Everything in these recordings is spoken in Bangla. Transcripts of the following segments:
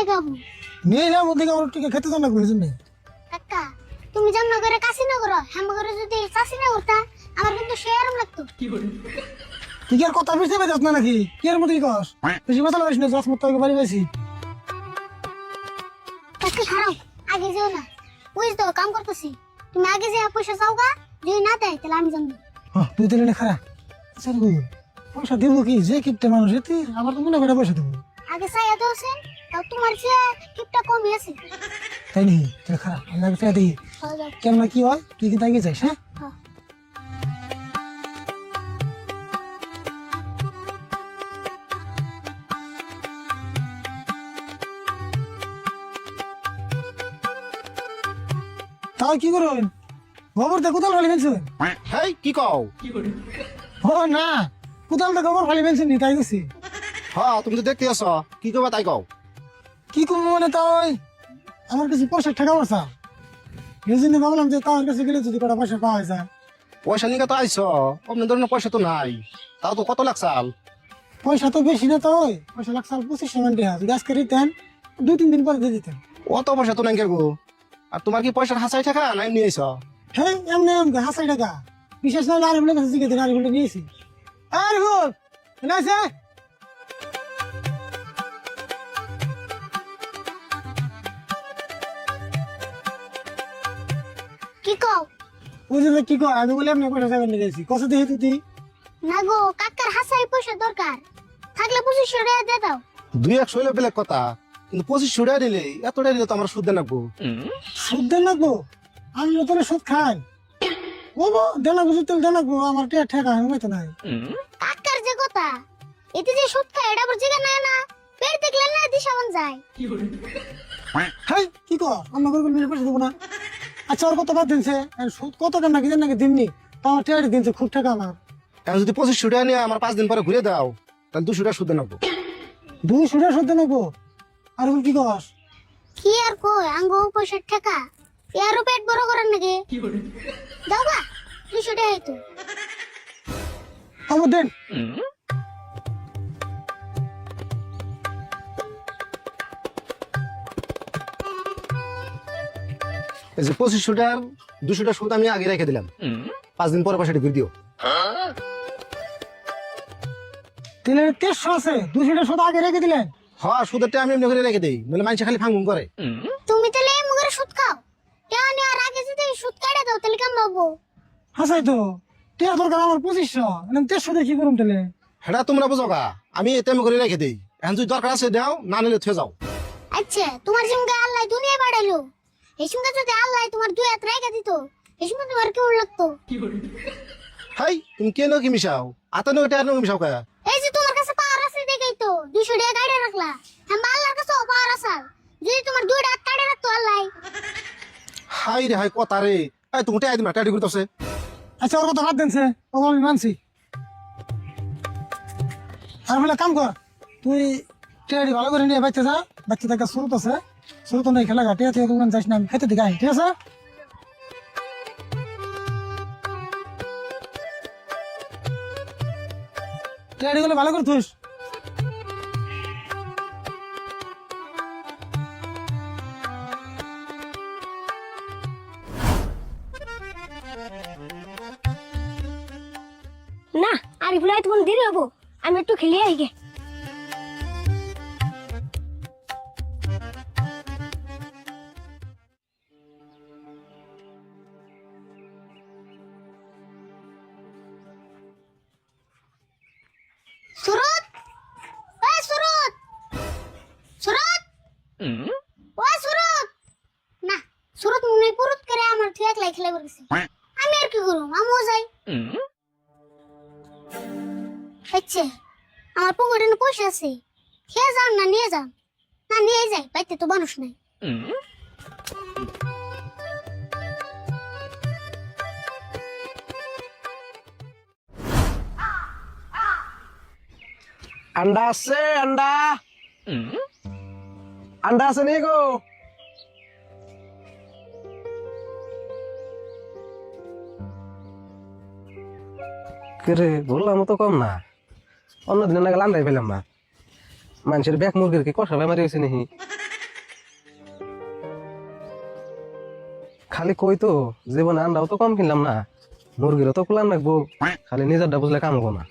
খাবো। নিয়ে যাবো দেখে আমার টিকা খেতে জানা করেছেন না কাকা তুমি জামনা করে কাশি না করো, হ্যাম করে যদি চাষি না করতা আমার কিন্তু শেয়ারম লাগতো। টিকার কথা বুঝতে পারছিস না নাকি কি এর মধ্যে কস বেশি কথা লাগাইস না দশ মতো বাড়ি বেশি কাকা খারাপ আগে যাও না, বুঝ তো কাম করতেছি। তুমি আগে যা পয়সা চাও গা, যদি না দেয় তাহলে আমি জানবো। হ্যাঁ তুই দিলে না খারাপ স্যার পয়সা দেবো কি যে কিপটে মানুষ এতে আমার তো মনে করে পয়সা দেবো আগে চাইয়া দোছেন তাও তোমার চেয়ে কিপটা কমই আছে। তাই নি তাহলে খারাপ আমি আগে ফেলে দিই কেমন কি হয় তুই কিন্তু আগে যাইস হ্যাঁ হ্যাঁ। তাও কি করবেন গোবর দিয়ে কোথাও ফালি ফেলছেন হেই কি কও? ও না কোথাও তো গোবর ফালি ফেলছেন নি তাই গেছি হ্যাঁ তুমি তো দেখতে আছো, কি করবা তাই কও। কি করবো মানে তাই আমার কাছে পয়সা টাকা পয়সা এই জন্য ভাবলাম যে তার কাছে গেলে যদি কটা পয়সা পাওয়া যায় পয়সা নিয়ে তো আইছো, অন্য ধরনের পয়সা তো নাই, তাও তো কত লাগছাল। পয়সা তো বেশি না তো পয়সা লাগছে 25 মান টাকা যদি আজকে দিতেন 2-3 দিন পরে দিয়ে দিতেন অত পয়সা তো নাই গো। আর তোমার কি পয়সার হাসাই টাকা নাই নিয়ে আইছো? হ্যাঁ এমনি এমনি হাসাই টাকা বিশেষ না আর বলে কাছে জিজ্ঞেস দিন আর বলে নিয়েছি আর হুল না আছে কি কও? বুঝে কি কর আমি বলে এমনি পয়সা যাবেন গেছি কত দিয়ে তুই না গো কাকার হাসাই পয়সা দরকার, থাকলে 2500 টাকা দিয়ে দাও। 2-1 হইলে বেলেগ কথা, কিন্তু 2500 টাকা দিলে এতটা দিলে তো আমার সুদ দেন লাগবো। সুদ দেন লাগবো আমি তোর সুদ খাই ও দেন লাগবো সুদ দেন লাগবো আমার ঠেকা আমি তো নাই কাকার যে কথা, এতে যে সুদ খায় এটা আবার জিগা না পেট দেখলে না দিশা মন যায়। হাই কি কর আমরা করে বলবি পয়সা দেবো না আচ্ছা ওর কত বাদ দিনছে সুদ কত টাকা নাকি নাকি দিননি তো আমার টেয়ারি দিনছে খুব টাকা আমার এখন যদি 2500 টাকা নিয়ে আমার 5 দিন পরে ঘুরে দাও তাহলে 200 টাকা সুদ দেন লাগবো। 200 টাকা সুদ নেবো আর বল কি কর কি আর কই আঙ্গো পয়সা টাকা এরও পেট বড় করার নাকি দাও গা 200 টাকা তো। আমার দেন এই যে 2500 টাকা 200 টাকা সুদ আমি আগে রেখে দিলাম, 5 দিন পরে পয়সাটা ঘুরে দিও। তেলের 300 আছে 200 টাকা সুদ আগে রেখে দিলেন হ্যাঁ সুদের টাকা আমি এমনি করে রেখে দেই, নইলে মানুষ খালি ফাঙ্গুম করে। তুমি তাহলে এই মুগের সুদ খাও, টাকা নেওয়ার আগে যদি সুদ কাটে দাও তাহলে কেমন হবো? হাসাই তো টেয়া দরকার আমার 2500 এরকম 300 দিয়ে কি করুম তাহলে সেটা তোমরা বুঝো গা, আমি এতে করে রেখে দেই, এখন যদি দরকার আছে দাও, না নিলে থুয়ে যাও। আচ্ছা তোমার সঙ্গে আল্লাহ দুনিয়া বাড়াইলো, এই সঙ্গে যদি আল্লাহ তোমার 2 হাত রেখে দিত এই সঙ্গে তোমার কেমন লাগতো? হাই তুমি কেন কি মিশাও আতানো টাকা নয় মিশাও কা? এই যে তোমার কাছে পাওয়ার আছে দেখেই তো 200 টাকা গাড়ি রাখলা, হ্যাঁ আল্লাহর কাছে পাওয়ার আছে, যদি তোমার 2 হাত কাটে রাখতো আল্লাহ। হাই রে হাই কথা রে, এই তুমি টাকা দিমা টাকা করতেছে। আচ্ছা ওর কথা বাদ দিনছে ও আমি মানছি আর বলে কাম কর তুই টেয়ারি ভালো করে নিয়ে বাচ্চা যা বাচ্চা থেকে শুরুত আছে শুরুত নেই খেলা ঘাটিয়া থেকে দোকান যাইস না আমি খেতে দিকে আই ঠিক আছে টেয়ারি গুলো ভালো করে থুস না আর ভুলাই তোমার দেরি হবো, আমি একটু খেলে আই গে। সুরত ওই সুরত সুরত ওই সুরত না সুরত মনে পুরুত করে আমার ঠিক একলাই খেলে বলছে, আমি আর কি করব আমিও যাই। আচ্ছা আমার পকেটে না পয়সা আছে, খেয়ে যান না নিয়ে যান, না নিয়ে যাই বাইতে তো মানুষ নাই। अंडा আছে अंडा अंडा আছে নি গো করে বললাম তো কম না অন্য দিন না গেলাম রাই পেলাম না মানুষের ব্যাক মুরগির কি কষালে মারি হয়েছে নাকি খালি কই তো জীবনে আন্ডাও তো কম কিনলাম না, মুরগিরও তো কুলান রাখবো, খালি নিজেরটা বুঝলে কাম হবো না।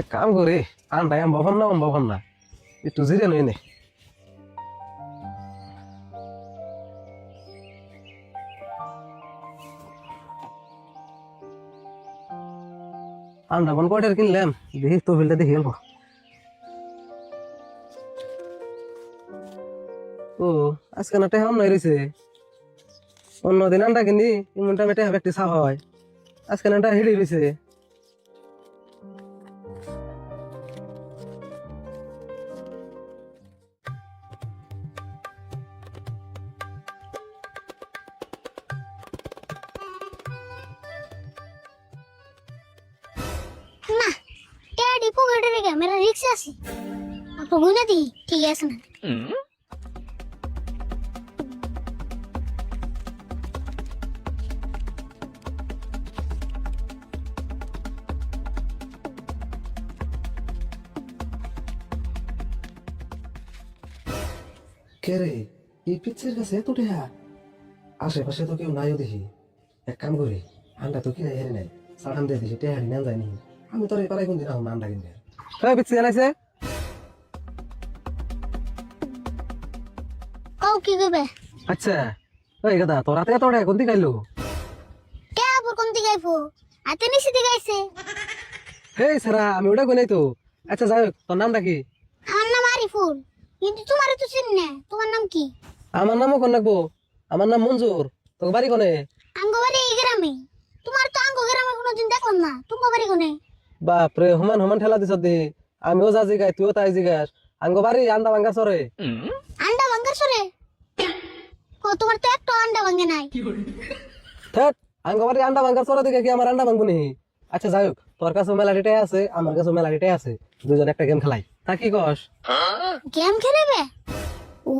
এক কাম করি, আন্ডাই আম বাবাম না, একটু জিরে নই নে। আন্ডা বন কয়টার কিনলাম, দেখি তো বিলটা দেখি গেল। ও আজকে না টেহাম নাই রয়েছে, অন্যদিন আন্ডা কিনি এমন টাইমে টেহা একটি চা হয়, আজকে না হিড়ি রয়েছে। না টেডি পকেটে রেখে মেরা রিক্সা আছে আপনি গুনে দি ঠিক আছে না কে রে, এই পিচ্ছের কাছে এত টেহা? আশেপাশে তো কেউ নাইও দেখি। এক কাম করি, আন্ডা তো কিনে হেরে নাই, সাড়ান দিয়ে দিছি, টেহারি নেন যায়নি। আমি তোর এই পাড়ায় কোন দিন আহম আন্ডা কিনবে। হ্যাঁ পিচ্ছে জানাইছে কাউ কি কইবে আচ্ছা। ওই গাদা তোর হাতে এত টেহা কোন দিকে আইলো? কে আপর কোন দিকে আইবো আতে নিচে দিকে আইছে হেই সারা, আমি ওটা কই নাই তো। আচ্ছা যাই হোক, তোর নামটা কি? আমার নাম আরিফুল কিন্তু তোমার তো চিনি না তোমার নাম কি আমার নামও কোন রাখবো, আমার নাম মঞ্জুর। তোর বাড়ি কোনে? আঙ্গ বাড়ি এই গ্রামে তোমার তো আঙ্গ গ্রামে কোনোদিন দেখলাম না তোমার বাড়ি কোনে বাপরে, হুমান ঠেলা দিছ দে। আমিও যা জিগাই তুইও তাই জিগাস। আঙ্গ বাড়ি আন্ডা ভাঙ্গা সরে। আন্ডা ভাঙ্গার সরে ও তোমার তো একটা আন্ডা ভাঙ্গে নাই থেট, আঙ্গ বাড়ি আন্ডা ভাঙ্গা সরে দিকে কি আমার আন্ডা ভাঙ্গু নি? আচ্ছা যাই হোক, তোর কাছে মেলাডিটাই আছে, আমার কাছে মেলাডিটাই আছে, দুজন একটা গেম খেলাই, তা কি কস? গেম খেলবে ও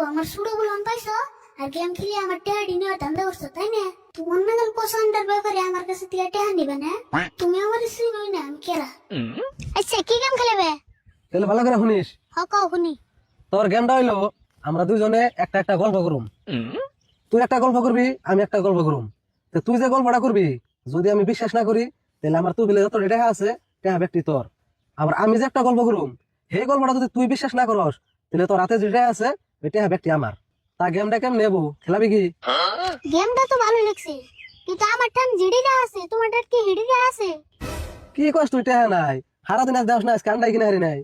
আমার সুড়ো বললাম পাইছো আর গেম খেলে আমার টেহাডি নিয়ে ধান্দা করছো তাই না তোমার নাগাল পছন্দের ব্যাপারে আমার কাছে থেকে টেহা নিবে না তুমি আমার চিনোই না আমি কেরা আচ্ছা কি গেম খেলবে তাহলে ভালো করে শুনিস। হকাও শুনি তোর গেমটা হইলো, আমরা দুজনে একটা একটা গল্প করুম। তুই একটা গল্প করবি, আমি একটা গল্প করুম। তো তুই যে গল্পটা করবি, যদি আমি বিশ্বাস না করি, তাহলে আমার তুই বিলে যত টেহা আছে টেহা ব্যক্তি তোর। আবার আমি যে একটা গল্প করুম, সেই গল্পটা যদি তুই বিশ্বাস না করস, তাহলে তোর হাতে যে টেহা আছে ওই টেহা ব্যক্তি আমার। তা গেমটা কেমন নেবো, খেলাবি কি? গেমটা তো ভালো লাগছে কিন্তু আমার টান জিডিটা আছে তোমার টান কি হিডিটা আছে কি কস তুই টেহা নাই? হারা দিন দেওস না, কান্ডাই কিনে হারি নাই।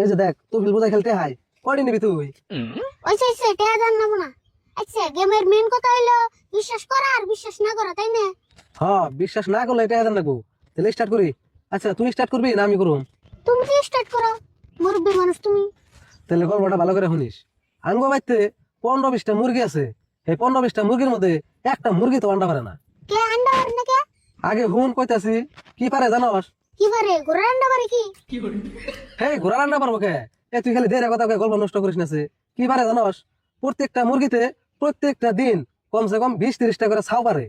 এই যে দেখ, তুই বিল বোঝাই খেলতে হাই কয়দিন নিবি তুই? ওইসে টেহা জান নেবো না আচ্ছা গেমের মেন কথা হইলো বিশ্বাস করা আর বিশ্বাস না করা তাই না হ্যাঁ, বিশ্বাস না করলে টেহা দেন লাগবো। তাহলে স্টার্ট করি। আচ্ছা তুই স্টার্ট করবি না আমি করুম? তুমি কি স্টার্ট করো মুরব্বী মানুষ তুমি তাহলে গল্পটা ভালো করে শুনিস। আঙ্গ বাড়িতে 15-20টা মুরগি আছে। এই 15-20টা মুরগির মধ্যে একটা মুরগি তো আন্ডা পারে না। কে আন্ডা পারে না কে আগে হুন কইতাছি, কি পারে জানোস? কি পারে ঘোড়ার আন্ডা পারে কি হেই, ঘোড়ার আন্ডা পারবো কে? এ তুই খালি দেরে কথা কয়ে গল্প নষ্ট করিস না। কি পারে জানোস? প্রত্যেকটা মুরগিতে প্রত্যেকটা দিন কমসে কম 20-30টা করে ছাও পারে।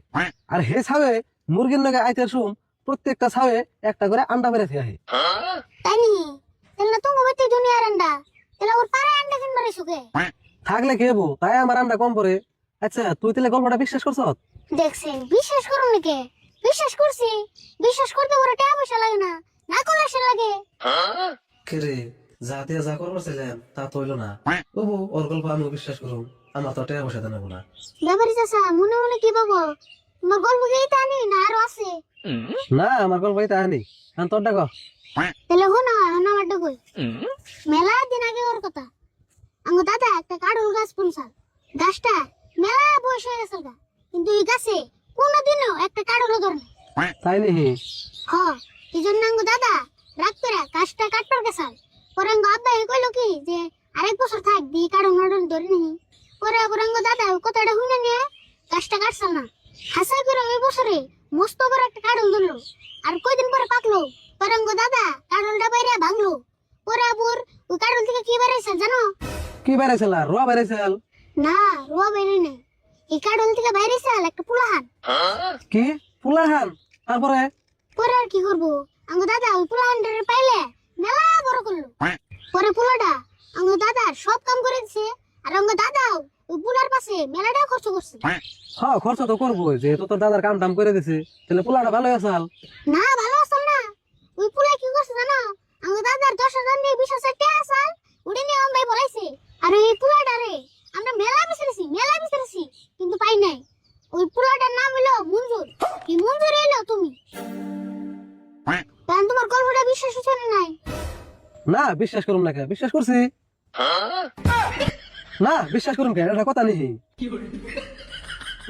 আর হে ছাওয়ে মুরগির নাকি আইতে শুম, প্রত্যেকটা ছাওয়ে একটা করে আন্ডা বেড়ে থাকে। তাই নি তাহলে তুমি বলতে দুনিয়ার আন্ডা তাহলে ওর পারে আন্ডা কিন মারে সুকে থাকলে কি হবো, তাই আমার আন্ডা কম পরে। আচ্ছা তুই তাহলে গল্পটা বিশ্বাস করছ? দেখছেন বিশ্বাস করুন নাকি বিশ্বাস করছি বিশ্বাস করতে ওরা টাকা পয়সা লাগে না না করলে সে লাগে রে, যা দিয়ে যা করবার ছিলাম তা তো হইলো না। বাবু, ওর গল্প আমি বিশ্বাস করুম, আমার তো টাকা পয়সা দেবো না। ব্যাপারী চাষা মনে মনে কি পাবো তোমার গল্প কি তা নেই না আরো আছে না, আমার গল্প এটা আনি তোর ডাকো। তাহলে হো না আমার ডকই মেলা দিন আগে ওর কথা আঙ্গ দাদা একটা কাঠল গাছ পুনসাল গাছটা মেলা বয়স হয়ে গেছে গা কিন্তু এই গাছে কোনোদিনও একটা কাঠলও ধরে না তাই নাকি? হ এই জন্য আঙ্গ দাদা রাগ করে গাছটা কাটবার গেছাল পরে আঙ্গ আব্বা কইলো কি যে আরেক বছর থাক দি কাঠল মাডল ধরে নিহি পরে আবার আঙ্গ দাদা ওই কথাটা শুনে নিয়ে গাছটা কাটছাল না হাসা করে ওই বছরে মস্ত বড় একটা কাঠল ধরলো আর কয়দিন পরে পাকলো পরে আঙ্গ দাদা কাঠলটা বাইরে ভাঙলো পরে আবার ওই কাঠল থেকে কি বেড়াইছে জানো কি বেড়াইছিল? রোয়া বেড়াইছিল? না রোয়া বেড়ে নেই এই কাঠল থেকে বাইরেছে একটা পুলাহান কি পুলাহান? তারপরে পরে আর কি করবো আঙ্গ দাদা ওই পুলাহানটারে পাইলে মেলা বড় করলো পরে পুলাটা আঙ্গ দাদার সব কাম করে দিছে আর আঙ্গ দাদাও ওই ওই পুলার পাশে মেলাটা খরচ করছি। হ্যাঁ খরচ তো করবো, যেহেতু তোর দাদার কাম টাম করে দিছে, তাহলে পোলাটা ভালো আসাল। না ভালো আসাল না, ওই পুলা কি করছে জানো? আমার দাদার 10,000 নিয়ে 20,000 টাকা আসাল উড়ে নিয়ে ভাই বলাইছে। আর ওই পুলাটা রে আমরা মেলা বিচারেছি কিন্তু পাই নাই। ওই পুলাটার নাম হলো মঞ্জুর। কি মঞ্জুর এলো তুমি? কারণ তোমার গল্পটা বিশ্বাস হচ্ছে না নাই? না বিশ্বাস করুম না কে, বিশ্বাস করছি না, বিশ্বাস করুম কে, এটা কথা নেই।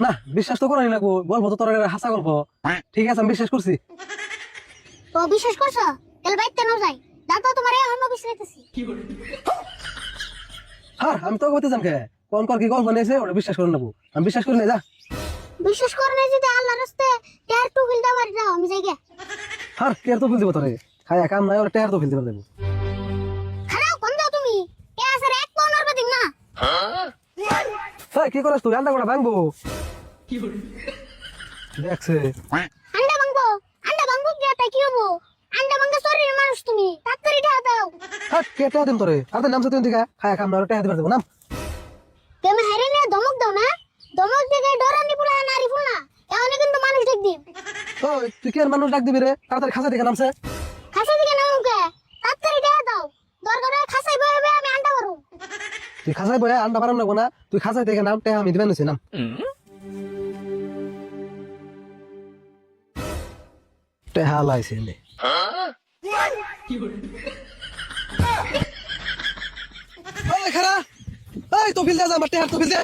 না বিশ্বাস তো করাই লাগবো, গল্প তো তোর হাসা গল্প। ঠিক আছে আমি বিশ্বাস করছি। ও বিশ্বাস করছো? তাহলে বাইতে নাও যাই, দাদা তোমার এখন বিচারিতেছি। হ্যাঁ আমি তো বলতে চান কে, কোন কর কি গল্প নিয়েছে ওটা বিশ্বাস করে নেবো, আমি বিশ্বাস করি না। যা বিশ্বাস করে নাই যদি আল্লাহর রাস্তে টেয়ার টু ফিল দাও যাও, আমি যাই গে। হ্যাঁ টেয়ার তো ফেল দিব তোরে, খায়া কাম নাই ওর টেয়ার তো ফেল দিবার দেবো। খারাপ কোন দাও তুমি? কে আছে এক কোণর বাদিম না। হ্যাঁ কি করিস তুই? আন্ডা গোড়া ভাঙবো দেখছে। আন্ডা ভাঙবো কি এটা কি হবো? আন্ডা ভাঙা শরীরের মানুষ তুমি, তাড়াতাড়ি ঢা দাও। হ্যাঁ কে টেয়া দিন তোরে, আর তোর নাম সাথে দিকা খায়া কাম নাই ওর টেয়া দিবার দেবো নাম। তুমি হেরে নিয়ে ধমক দাও না, ধমক দেখে ডরানি পুলা নারী ফুল না, এখন কিন্তু মানুষ দেখ দিম। ওই তুই কি আর মানুষ ডাক দিবি রে? তাড়াতাড়ি খাসা দিকে নামছে। খাসা দিকে নাও কে, তাড়াতাড়ি ঢা দাও। দরকার হয় খাসাই বয়ে বয়ে আমি আন্ডা ভরু। তুই খাসাই বয়ে আন্ডা পারাম লাগবো না, তুই খাসাই দেখে নাম টেয়া আমি দিবেন নিছি নাম। টেহা লাইছে নে ওই খারা, এই তো ফিল দে আমার টেহার তো ফিল দে।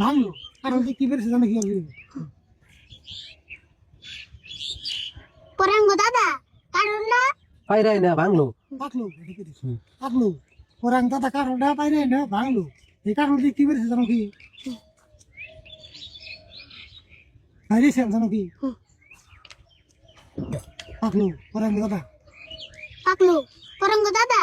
ভাঙলো কারণ কি বেড়েছে জানে কি হবে? পরাঙ্গ দাদা কারণ না পাইরাই না ভাঙলো। পাকলো ঢেকে দিস পাকলো ওরাং দাদা কারণটা পাই নাই না ভাঙলো। এই কারণ কি বেড়েছে জানো কি? হারিয়েছেন জানো কি? পাকলো ওরাং দাদা। পাকলো পরাঙ্গ দাদা